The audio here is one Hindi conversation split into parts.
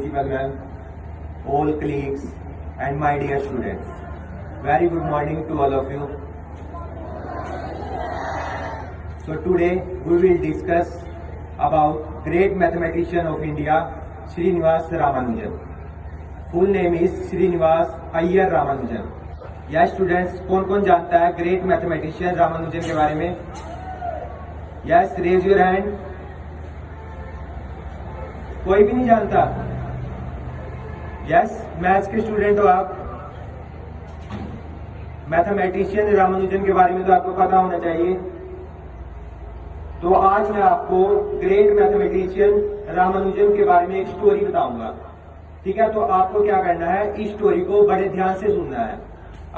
principal ma'am, all colleagues and my dear students. Very good morning to all of you. So today we will discuss about great mathematician of India, Srinivas Ramanujan. Full name is Srinivas Iyer Ramanujan. या स्टूडेंट्स कौन कौन जानता है ग्रेट मैथमेटिशियन रामानुजन के बारे में? Yes, raise your hand. कोई भी नहीं जानता? यस, मैथ्स के स्टूडेंट हो आप. मैथमेटिशियन रामानुजन के बारे में तो आपको पता होना चाहिए. तो आज मैं आपको ग्रेट मैथमेटिशियन रामानुजन के बारे में एक स्टोरी बताऊंगा. ठीक है, तो आपको क्या करना है, इस स्टोरी को बड़े ध्यान से सुनना है.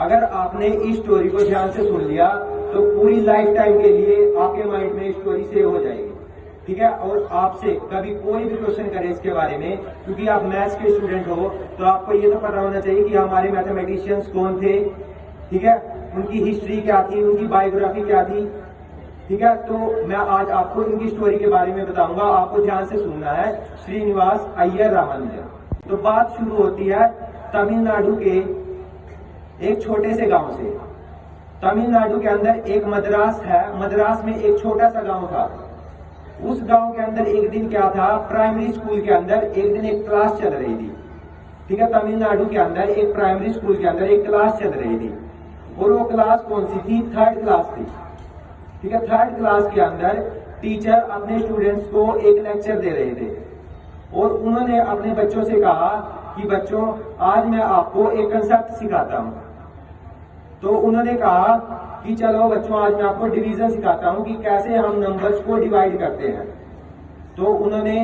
अगर आपने इस स्टोरी को ध्यान से सुन लिया तो पूरी लाइफ टाइम के लिए आपके माइंड में स्टोरी सेव हो जाएगी. ठीक है, और आपसे कभी कोई भी क्वेश्चन करे इसके बारे में, क्योंकि आप मैथ्स के स्टूडेंट हो, तो आपको ये तो पता होना चाहिए कि हमारे मैथमेटिशियंस कौन थे. ठीक है, उनकी हिस्ट्री क्या थी, उनकी बायोग्राफी क्या थी. ठीक है, तो मैं आज आपको इनकी स्टोरी के बारे में बताऊंगा. आपको ध्यान से सुनना है. श्रीनिवास अय्यर रामानुजन. तो बात शुरू होती है तमिलनाडु के एक छोटे से गांव से. तमिलनाडु के अंदर एक मद्रास है. मद्रास में एक छोटा सा गांव था. उस गांव के अंदर एक दिन क्या था, प्राइमरी स्कूल के अंदर एक दिन एक क्लास चल रही थी. ठीक है, तमिलनाडु के अंदर एक प्राइमरी स्कूल के अंदर एक क्लास चल रही थी. और वो क्लास कौन सी थी? थर्ड क्लास थी. ठीक है, थर्ड क्लास के अंदर टीचर अपने स्टूडेंट्स को एक लेक्चर दे रहे थे. और उन्होंने अपने बच्चों से कहा कि बच्चों, आज मैं आपको एक कंसेप्ट सिखाता हूं. तो उन्होंने कहा कि चलो बच्चों, आज मैं आपको डिवीजन सिखाता हूं कि कैसे हम नंबर्स को डिवाइड करते हैं. तो उन्होंने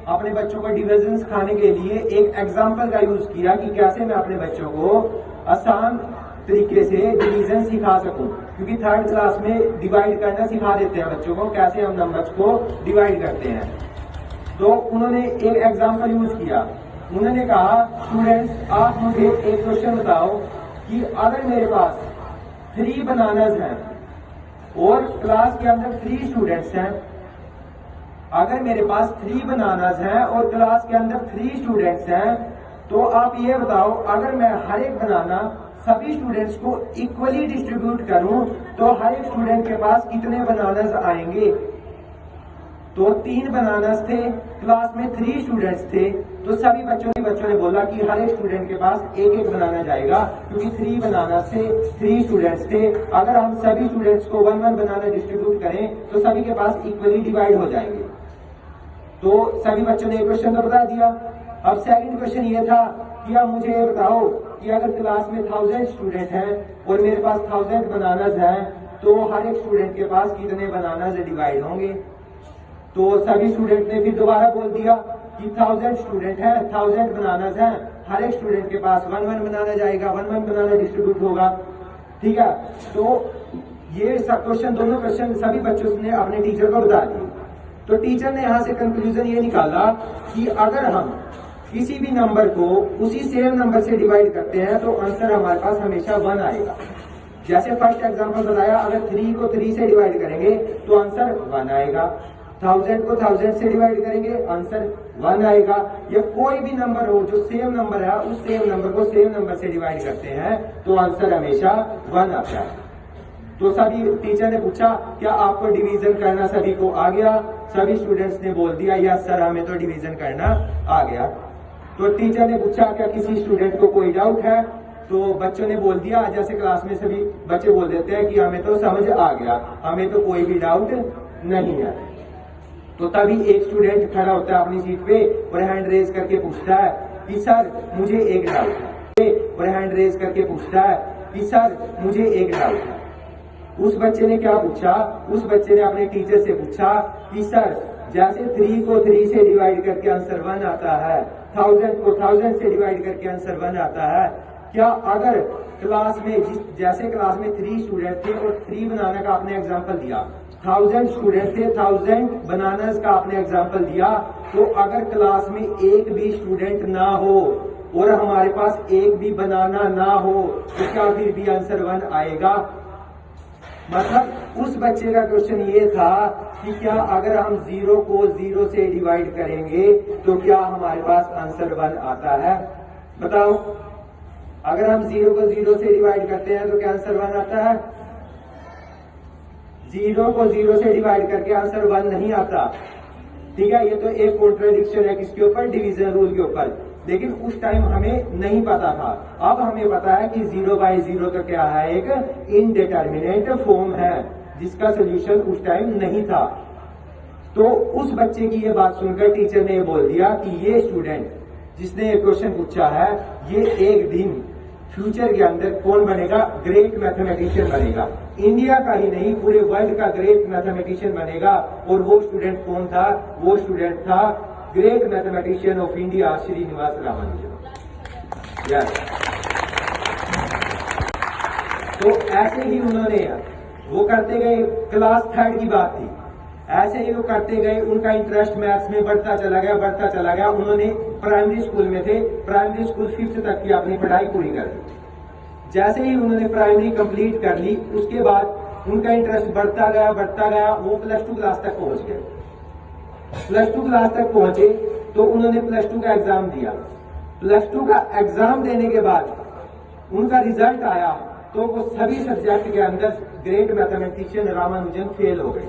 अपने बच्चों को डिवीजन सिखाने के लिए एक एग्जाम्पल का यूज किया कि कैसे मैं अपने बच्चों को आसान तरीके से डिवीजन सिखा सकूं, क्योंकि थर्ड क्लास में डिवाइड करना सिखा देते हैं बच्चों को, कैसे हम नंबर्स को डिवाइड करते हैं. तो उन्होंने एक एग्जाम्पल यूज किया. उन्होंने कहा, स्टूडेंट्स आप मुझे एक क्वेश्चन बताओ कि अगर मेरे पास 3 बनानास हैं और क्लास के अंदर 3 स्टूडेंट्स हैं. अगर मेरे पास 3 बनानास हैं और क्लास के अंदर 3 स्टूडेंट्स हैं, तो आप ये बताओ, अगर मैं हर एक बनाना सभी स्टूडेंट्स को इक्वली डिस्ट्रीब्यूट करूं तो हर एक स्टूडेंट के पास कितने बनानास आएंगे? तो 3 बनानास थे, क्लास में 3 स्टूडेंट्स थे, तो सभी बच्चों ने बोला कि हर एक स्टूडेंट के पास एक एक बनाना जाएगा, क्योंकि 3 बनाना से 3 स्टूडेंट्स थे. अगर हम सभी स्टूडेंट्स को 1-1 बनाना डिस्ट्रीब्यूट करें तो सभी के पास इक्वली डिवाइड हो जाएंगे. तो सभी बच्चों ने एक क्वेश्चन तो बता दिया. अब सेकंड क्वेश्चन ये था कि अब मुझे ये बताओ कि अगर क्लास में 1000 स्टूडेंट हैं और मेरे पास 1000 बनानास हैं, तो हर एक स्टूडेंट के पास कितने बनानास डिवाइड होंगे? तो सभी स्टूडेंट ने फिर दोबारा बोल दिया कि 1000 स्टूडेंट हैं, 1000 बनानास हैं, हर एक स्टूडेंट के पास 1-1 बनाना जाएगा, 1-1 बनाना डिस्ट्रीब्यूट होगा. ठीक है, तो ये क्वेश्चन, दोनों क्वेश्चन सभी बच्चों ने अपने टीचर को बता दिए. तो टीचर ने यहां से कंक्लूजन ये निकाला कि अगर हम किसी भी नंबर को उसी सेम नंबर से डिवाइड करते हैं तो आंसर हमारे पास हमेशा 1 आएगा. जैसे फर्स्ट एग्जांपल बताया, अगर 3 को 3 से डिवाइड करेंगे तो आंसर 1 आएगा. 1000 को 1000 से डिवाइड करेंगे, आंसर 1 आएगा. या कोई भी नंबर हो जो सेम नंबर है, उस सेम नंबर को सेम नंबर से डिवाइड करते हैं तो आंसर हमेशा 1 आता है. तो सभी टीचर ने पूछा, क्या आपको डिवीजन करना सभी को आ गया? सभी स्टूडेंट्स ने बोल दिया, यस सर, हमें तो डिवीजन करना आ गया. तो टीचर ने पूछा, क्या किसी स्टूडेंट को कोई डाउट है? तो बच्चों ने बोल दिया, जैसे क्लास में सभी बच्चे बोल देते हैं कि हमें तो समझ आ गया, हमें तो कोई भी डाउट नहीं है. तो तभी एक स्टूडेंट खड़ा होता है अपनी सीट पे और हैंड रेज करके पूछता है कि सर मुझे एक डाउट है. और हैंड रेज करके पूछता है कि सर मुझे एक डाउट है. उस बच्चे ने क्या पूछा? उस बच्चे ने अपने टीचर से पूछा कि सर, जैसे 3 को 3 से डिवाइड करके आंसर 1 आता है, 1000 को 1000 से डिवाइड करके आंसर 1 आता है, क्या अगर क्लास में जैसे क्लास में 3 स्टूडेंट थे और 3 बनाना का आपने एग्जाम्पल दिया, 1000 स्टूडेंट थे, 1000 बनानास का आपने एग्जाम्पल दिया, तो अगर क्लास में एक भी स्टूडेंट ना हो और हमारे पास एक भी बनाना ना हो तो क्या फिर भी आंसर 1 आएगा? मतलब उस बच्चे का क्वेश्चन ये था कि क्या अगर हम 0 को 0 से डिवाइड करेंगे तो क्या हमारे पास आंसर 1 आता है? बताओ, अगर हम 0 को 0 से डिवाइड करते हैं तो क्या आंसर 1 आता है? 0 को 0 से डिवाइड करके आंसर 1 नहीं आता। ठीक है, ये तो एक कॉन्ट्रडिक्शन है किसके ऊपर? डिवीजन रूल के ऊपर। लेकिन उस टाइम हमें नहीं पता था, अब हमें पता है कि 0/0 तो क्या है? एक इनडिटरमिनेट फॉर्म है जिसका सोल्यूशन उस टाइम नहीं था। तो उस बच्चे की ये बात सुनकर टीचर ने ये बोल दिया कि ये स्टूडेंट जिसने ये क्वेश्चन पूछा है, ये एक दिन फ्यूचर के अंदर कौन बनेगा? ग्रेट मैथमेटिशियन बनेगा। इंडिया का ही नहीं, पूरे वर्ल्ड का ग्रेट मैथमेटिशियन बनेगा। और वो स्टूडेंट कौन था? वो स्टूडेंट था great mathematician of India Srinivasa Ramanujan. तो ऐसे ही उन्होंने वो करते गए, क्लास 3rd की बात थी, ऐसे ही वो करते गए, उनका इंटरेस्ट मैथ्स में बढ़ता चला गया। उन्होंने प्राइमरी स्कूल में थे, प्राइमरी स्कूल 5th तक की अपनी पढ़ाई पूरी कर ली। जैसे ही उन्होंने प्राइमरी कंप्लीट कर ली, उसके बाद उनका इंटरेस्ट बढ़ता गया, वो +2 क्लास तक पहुंच गए। +2 क्लास तक पहुंचे तो उन्होंने +2 का एग्जाम दिया। +2 का एग्जाम देने के बाद उनका रिजल्ट आया तो वो सभी सब्जेक्ट के अंदर ग्रेट मैथमेटिशियन रामानुजन फेल हो गए।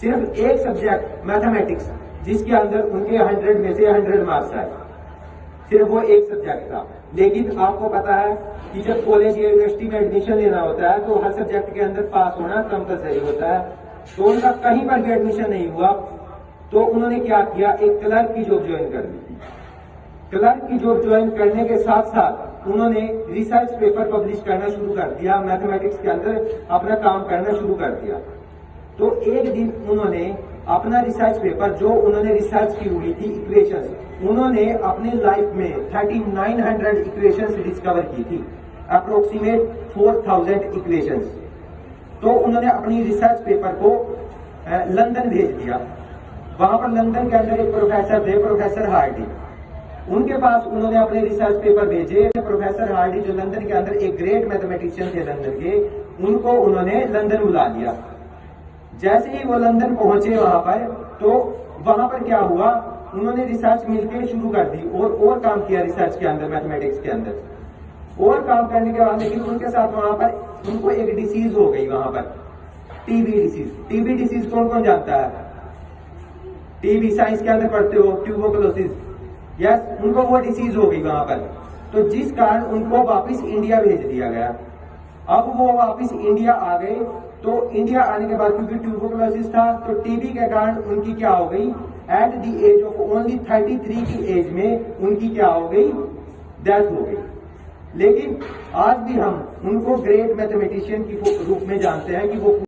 सिर्फ एक सब्जेक्ट मैथमेटिक्स, जिसके अंदर उनके 100 में से 100 मार्क्स आए, सिर्फ वो एक सब्जेक्ट था। लेकिन आपको पता है कि जब कॉलेज या यूनिवर्सिटी में एडमिशन लेना होता है तो हर सब्जेक्ट के अंदर पास होना कंपलसरी होता है। तो उनका कहीं पर भी एडमिशन नहीं हुआ, तो उन्होंने क्या किया? एक क्लर्क की जॉब ज्वाइन कर ली। क्लर्क की जॉब ज्वाइन करने के साथ साथ उन्होंने रिसर्च पेपर पब्लिश करना शुरू कर दिया, मैथमेटिक्स के अंदर अपना काम करना शुरू कर दिया। तो एक दिन उन्होंने अपना रिसर्च पेपर, जो उन्होंने रिसर्च की हुई थी इक्वेशंस, उन्होंने अपने लाइफ में 3900 इक्वेशंस डिस्कवर की थी, अप्रोक्सीमेट 4000 इक्वेशंस। तो उन्होंने अपनी रिसर्च पेपर को लंदन भेज दिया। वहां पर लंदन के अंदर एक प्रोफेसर थे, प्रोफेसर हार्डी, उनके पास उन्होंने अपने रिसर्च पेपर भेजे। प्रोफेसर हार्डी जो लंदन के अंदर एक ग्रेट मैथमेटिशियन थे लंदन के, उनको उन्होंने लंदन बुला लिया। जैसे ही वो लंदन पहुंचे वहां पर, तो वहां पर क्या हुआ? उन्होंने रिसर्च मिलकर शुरू कर दी और काम किया रिसर्च के अंदर, मैथमेटिक्स के अंदर। और काम करने के बाद लेकिन उनके साथ वहां पर उनको एक डिसीज हो गई वहां पर, टीबी डिसीज। टीबी डिसीज कौन कौन जानता है? टीबी साइंस के अंदर पढ़ते हो, ट्यूबरकुलोसिस। यस, उनको वो डिसीज हो गई वहां पर, तो जिस कारण उनको वापस इंडिया भेज दिया गया। अब वो वापस इंडिया आ गए, तो इंडिया आने के बाद क्योंकि ट्यूबरकुलोसिस था, तो टीबी के कारण उनकी क्या हो गई? At the age of only 33 की एज में उनकी क्या हो गई? डेथ हो गई। लेकिन आज भी हम उनको ग्रेट मैथमेटिशियन के रूप में जानते हैं कि वो